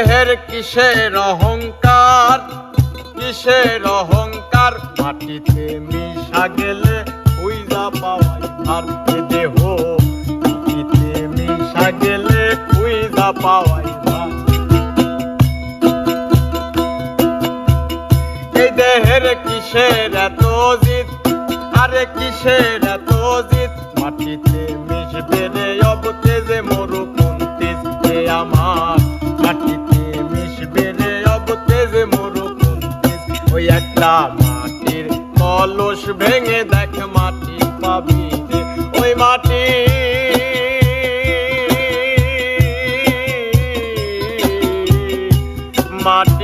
দেহের কিসের অহংকার, কিসের অহংকার, মাটিতে মিশা গেলে খুঁজা পাওয়াই ভার। এ দেহ মাটিতে মিশা গেলে খুঁজা পাওয়াই ভার। এই দেহের কিসের এত জিদ, আরে কিসের এত জিদ, মাটিতে মিশবে রে অবতেজে মরু কুন্তিস। এ আমার মাটিতে মিশবে রে অবতেজে মরু কুন্তিস। ওই একটা মাটির কলস ভেঙে দেখ মাটি পাবি রে, ওই মাটি মাটি